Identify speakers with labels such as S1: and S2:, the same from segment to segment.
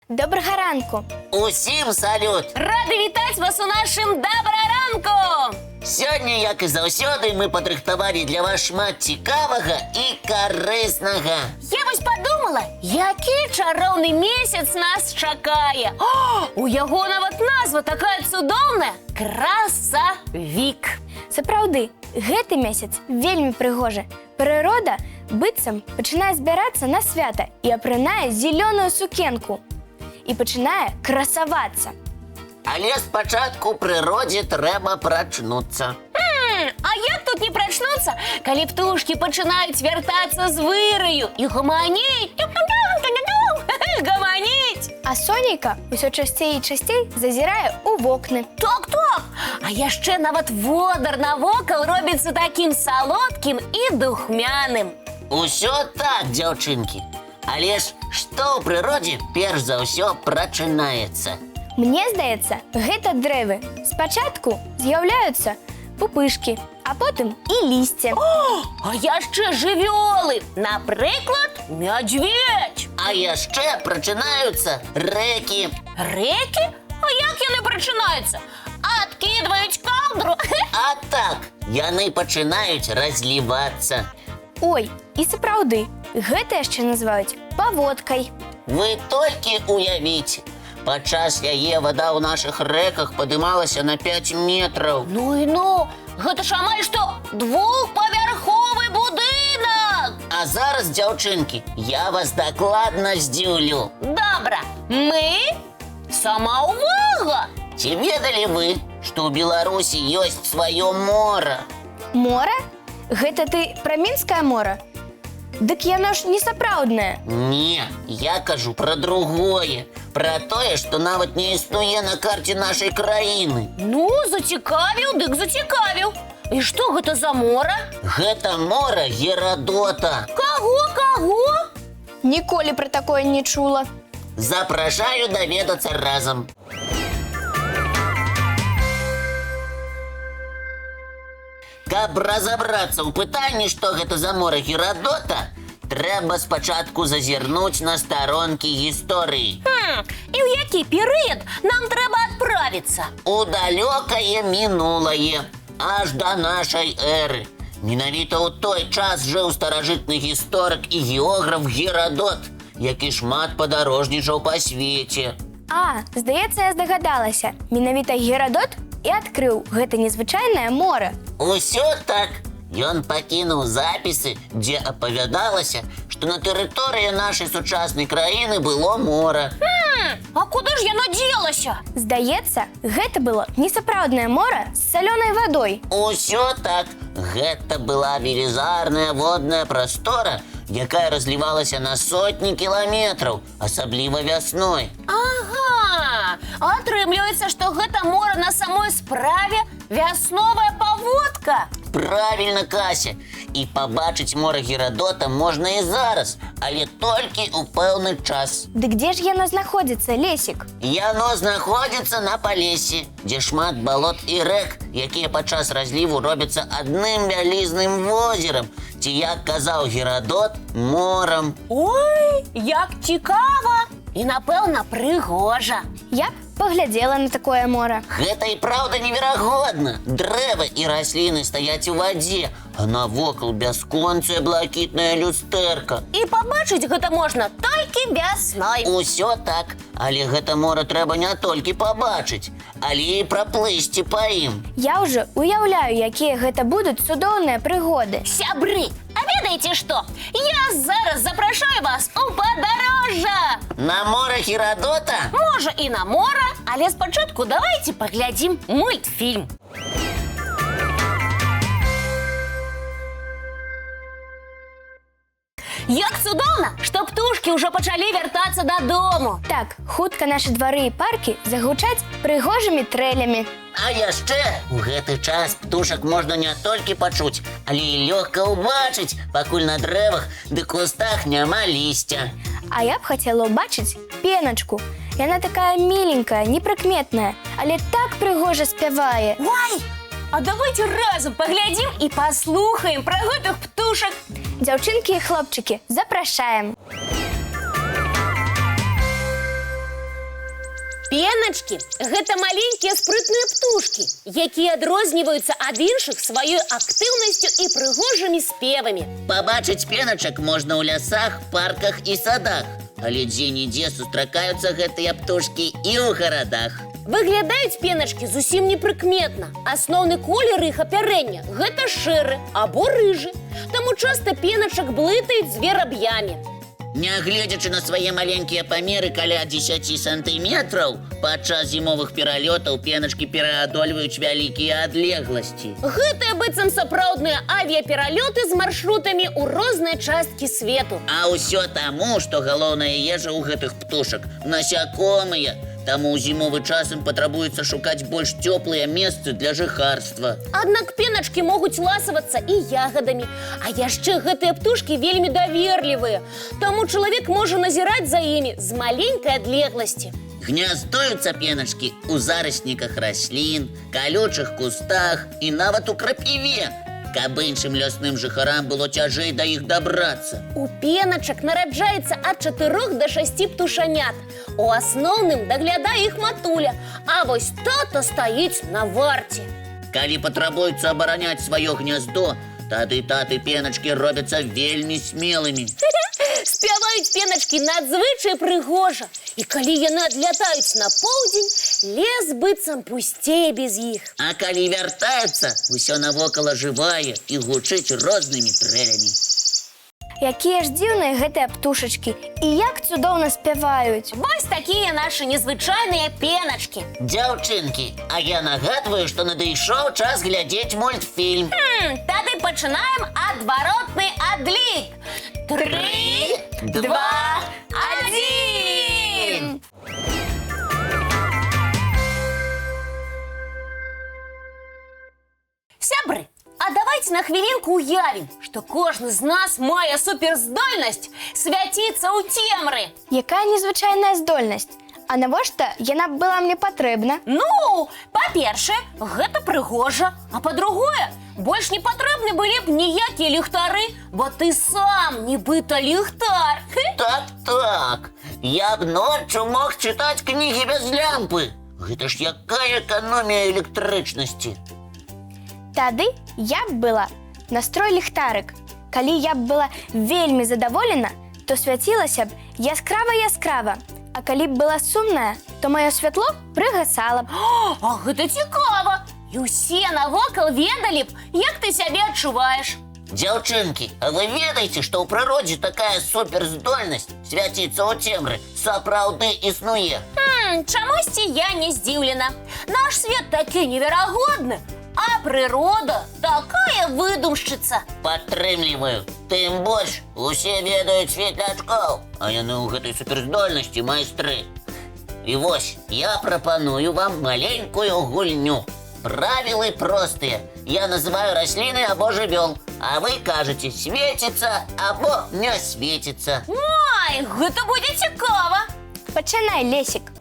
S1: Добрага ранку!
S2: Усім салют!
S3: Рады вітаць вас у нашым добраранку!
S2: Сёння, як і заўсёды, мы падрыхтавалі для вас шмат цікавага і карыснага.
S3: Я вось подумала, які чароўны месяц нас чакае. У яго нават назва такая цудоўная – красавік.
S1: Сапраўды, гэты месяц вельмі прыгожы. Прырода быццам пачынае збірацца на свята і апранае зялёную сукенку. І пачынае красавацца.
S2: Але спачатку прыродзе трэба прачнуцца.
S3: А як тут не прачнуцца, калі птушкі пачынаюць вяртацца з выраю і гаманіць? Гаманіць!
S1: А сонейка ўсё часцей і часцей зазірае ў вокны.
S3: Так-так! А яшчэ нават водар навокал робіцца такім салодкім і духмяным.
S2: Усё так, дзяўчынкі. Але ж што ў прыродзе перш за ўсё прачынаецца?
S1: Мне здаецца, гэта дрэвы. Спачатку з'яўляюцца пупышкі, а потым і лісце.
S3: А яшчэ жывёлы, напрыклад, мядзведзь.
S2: А яшчэ прачынаюцца рэкі.
S3: Рэкі? А як яны прачынаюцца? Адкідваюць калдру.
S2: А так, яны пачынаюць разлівацца.
S1: Ой, і сапраўды, гэта яшчэ называюць паводкай.
S2: Вы толькі уявіце, падчас яе вада ў нашых рэках падымалася на 5 метраў.
S3: Ну і ну, гэта ж амаль што двухпавярховы будынак.
S2: А зараз, дзяўчынкі, я вас дакладна здзіўлю.
S3: Добра, мы? Сама ўвага!
S2: Ці ведалі вы, што ў Беларусі ёсць сваё мора?
S1: Мора? Гэта ты пра Мінскае мора? Дык яно ж не сапраўднае.
S2: Не, я кажу пра другое. Пра тое, што нават не існуе на карце нашай краіны.
S3: Ну, зацікавіў, дык зацікавіў. І што гэта за мора?
S2: Гэта мора Герадота.
S3: Каго?
S1: Ніколі пра такое не чула.
S2: Запрашаю даведацца разам. Каб разабрацца ў пытанні, што гэта за мора Герадота, трэба спачатку зазірнуць на старонкі гісторыі.
S3: І ў які перыяд нам трэба адправіцца?
S2: У далёкае мінулае, аж да нашай эры. Менавіта ў той час жыў старажытны гісторык і географ Герадот, які шмат падарожнічаў па свеце.
S1: А, здаецца, я здагадалася. Менавіта Герадот і адкрыў гэта незвычайнае мора.
S2: Усё так. Ён пакінуў запісы, дзе апавядалася, што на тэрыторыі нашай сучаснай краіны было мора.
S3: А куды ж яно дзелася?
S1: Здаецца, гэта было несапраўднае мора з салёнай вадой.
S2: Усё так. Гэта была велізарная водная прастора, якая разлівалася на сотні кіламетраў, асабліва вясной.
S3: Ага, атрымліваецца, што гэта мора на самой справе вясновая паводка.
S2: Правильно, Кася. І пабачыць мора Герадота можна і зараз, але толькі ў пэўны час.
S1: Дык дзе ж яно знаходзіцца, Лесік?
S2: Яно знаходзіцца на Палесе, дзе шмат балот і рэк, якія падчас разліву робяцца адным вялізным возерам, ці, як казаў Герадот, морам.
S3: Ой, як цікава! І, напэўна, прыгожа.
S1: Я б паглядзела на такое мора.
S2: Гэта і праўда неверагодна. Дрэвы і расліны стаяць у вадзе, а навокал бясконцая блакітная люстэрка.
S3: І пабачыць гэта можна толькі вясной.
S2: Усё так, але гэта мора трэба не толькі пабачыць, але і праплысці па ім.
S1: Я ўжо уяўляю, якія гэта будуць цудоўныя прыгоды.
S3: Сябры, а ведаеце што? Я зараз запрашаю вас у падарожжа.
S2: На мора Герадота?
S3: Можа і на мора, але спачатку давайце паглядзім мультфільм. Як цудоўна, што птушкі ўжо пачалі вяртацца дадому.
S1: Так, хутка нашы двары і паркі загучаць прыгожымі трэлямі.
S2: А яшчэ у гэты час птушак можна не толькі пачуць, але і лёгка ўбачыць, пакуль на дрэвах ды кустах няма лісця.
S1: А я б хацела ўбачыць пеначку. Яна такая міленькая, непрыкметная, але так прыгожа спявае.
S3: Ой, а давайте разам паглядзім і паслухаем пра гэтых птушак.
S1: Дзяўчынкі і хлопчыкі, запрашаем!
S3: Пеначкі – гэта маленькія спрытныя птушкі, якія адрозніваюцца ад іншых сваёй актыўнасцю і прыгожымі спевамі.
S2: Пабачыць пеначак можна ў лясах, парках і садах. Але дзе-нідзе сустракаюцца гэтыя птушкі і ў гарадах.
S3: Выглядаюць пеначкі зусім непрыкметна. Асноўны колер іх апярэння – гэта шэры або рыжы. Таму часта пеначак блытаюць з вераб'ямі.
S2: Нягледзячы на свае маленькія памеры каля 10 сантыметраў, падчас зімовых пералётаў пеначкі пераадольваюць вялікія адлегласці.
S3: Гэтыя быццам сапраўдныя авіяпералёты з маршрутамі ў розныя часткі свету.
S2: А ўсё таму, што галоўная ежа ў гэтых птушак – насякомыя. Таму ў зімовы час ім патрабуецца шукаць больш цёплыя месцы для жыхарства.
S3: Аднак пеначкі могуць ласавацца і ягадамі. А яшчэ гэтыя птушкі вельмі даверлівыя. Таму чалавек можа назіраць за імі з маленькай адлегласці.
S2: Гняздуюцца пеначкі ў зарасніках раслін, калючых кустах і нават у крапіве, каб іншым лясным жыхарам было цяжэй да іх дабрацца.
S3: У пеначак нараджаецца ад 4 до 6 птушанят. У асноўным даглядае іх матуля, а вось тата стаіць на варце.
S2: Калі патрабуецца абараняць сваё гняздо, тады таты пеначкі робяцца вельмі смелымі.
S3: Спяваюць пеначкі надзвычай прыгожа. І калі яны адлятаюць на поўдзень, лес быццам пусцее без іх.
S2: А калі вяртаецца, усё навокал ажывае і гучыць рознымі трэлямі.
S1: Якія ж дзіўныя гэтыя птушачкі і як цудоўна спяваюць.
S3: Вось такія нашы незвычайныя пеначкі.
S2: Дзяўчынкі, а я нагадваю, што надышоў час глядзець мультфільм.
S3: Тады пачынаем адваротны адлік. 3, 2, 1. Сябры, а давайте на хвілінку уявім, што кожны з нас мае суперздольнасць свяціцца ў цемры.
S1: Якая незвычайная здольнасць? А навошта яна была мне патрэбна?
S3: Ну, па-першае, гэта прыгожа, а па-другое, больш не патрэбны былі б ніякія ліхтары, бо ты сам нібыта ліхтар.
S2: Так, я б ноччу мог чытаць кнігі без лямпы. Гэта ж якая эканомія электрычнасці.
S1: Тады я б была настрой ліхтарык. Калі я б была вельмі задаволена, то свяцілася б яскрава-яскрава. А калі б была сумная, то маё святло прыгасала б.
S3: А гэта цікава! І ўсе навокал ведалі б, як ты сябе адчуваеш.
S2: Дзяўчынкі, а вы ведаеце, што ў прыродзе такая суперздольнасць свяціцца ў цемры сапраўды існуе?
S3: Чамусьці я не здзіўлена. Наш свет такі неверагодны, а прырода такая выдумшчыца.
S2: Падтрымліваю. Тым больш, усе ведаюць светлячкоў, а яны ў гэтай суперздольнасці майстры. І вось, я прапаную вам маленькую гульню. Правілы простыя. Я называю расліны або жывёл, а вы кажаце, свеціцца або не свеціцца.
S3: Ой, гэта будзе цікава.
S1: Пачынай, Лесік.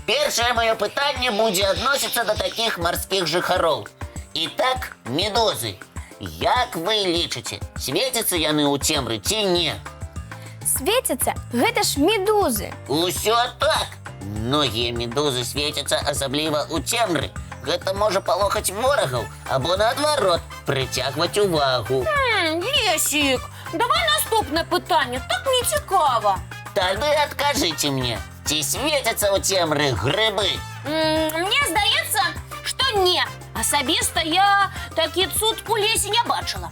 S2: Першае маё пытанне будзе адносіцца да такіх марскіх жыхароў. Ітак, медузы. Як вы лічыце, свеціцца яны ў цемры ці не?
S1: Свеціцца – гэта ж медузы.
S2: Усё так. Многія медузы свецяцца асабліва ў цемры. Гэта можа палохаць ворагаў або, наадварот, прыцягваць увагу.
S3: Лесік, давай наступнае пытанне, так не цікава.
S2: Тады адкажыце мне, ці свецяцца ў цемры грыбы?
S3: Мне здаецца, што не. Асабіста я такі цуд у лесе не бачыла.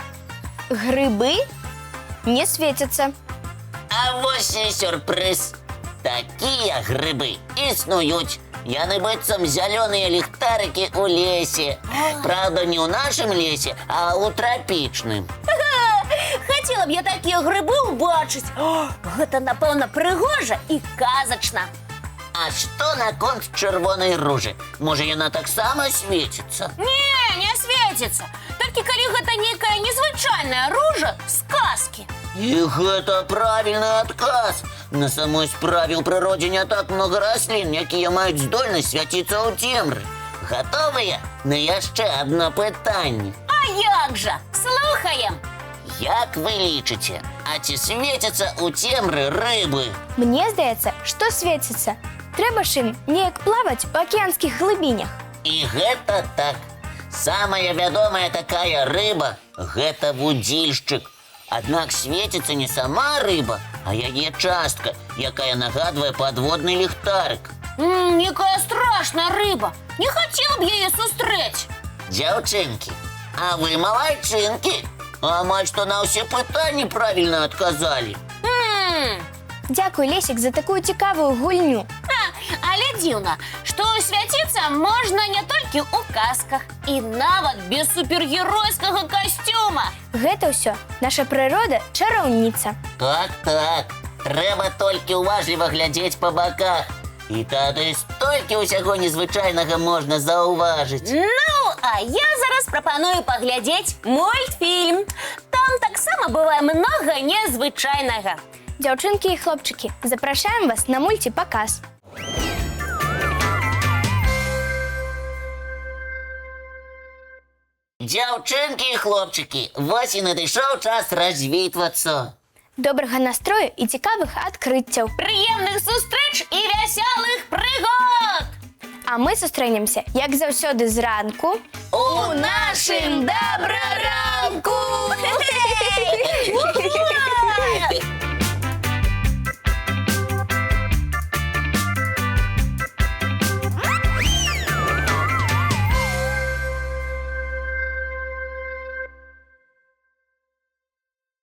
S1: Грыбы не свецяцца.
S2: А вось і сюрпрыз. Такія грыбы існуюць. Яны быццам зялёныя ліхтарыкі ў лесе. Праўда, не ў нашым лесе, а ў трапічным.
S3: Хацела б я такія грыбы ўбачыць. Гэта, напэўна, прыгожа і казачна.
S2: А што наконт чырвонай ружы? Можа, яна таксама свеціцца?
S3: Не свеціцца. Толькі калі гэта нейкая незвычайная ружа з казкі.
S2: І гэта правільны адказ. На самой справе ў прыродзе не так много раслін, якія маюць здольнасць свяціцца ў цемры. Гатовыя на яшчэ адно пытанне?
S3: А як жа? Слухаем.
S2: Як ви лічыце, а ці свецяцца ў цемры рыбы?
S1: Мне здаецца, што свеціцца. Трэба ж ім неяк плаваць у акіянскіх глыбінях.
S2: І гэта так. Самая вядомая такая рыба – гэта вудзільшчык. Аднак свеціцца не сама рыба, а яе частка, якая нагадвае падводны ліхтарык.
S3: Якая страшная рыба. Не хацела б яе сустрэць.
S2: Дзяўчынкі, а вы малайчынкі. Амаль што на ўсе пытанні правільна адказалі.
S1: Дзякуй, Лесік, за такую цікавую гульню.
S3: Але дзіўна, што свяціцца можна не толькі ў казках і нават без супергеройскага касцюма.
S1: Гэта ўсё наша прырода чараўніца.
S2: Так, трэба толькі уважліва глядзець па баках. І тады столькі ўсяго незвычайнага можна заўважыць.
S3: Ну, а я зараз прапаную паглядзець мультфільм. Там таксама бывае многа незвычайнага.
S1: Дзяўчынкі і хлопчыкі, запрашаем вас на мульціпаказ.
S2: Дзяўчынкі і хлопчыкі, вось і надышоў час развітвацца.
S1: Добрага настрою і цікавых адкрыццяў.
S3: Прыемных сустрэч і вясёлых прыгод!
S1: А мы сустрэнемся, як заўсёды, зранку
S2: У нашым добра!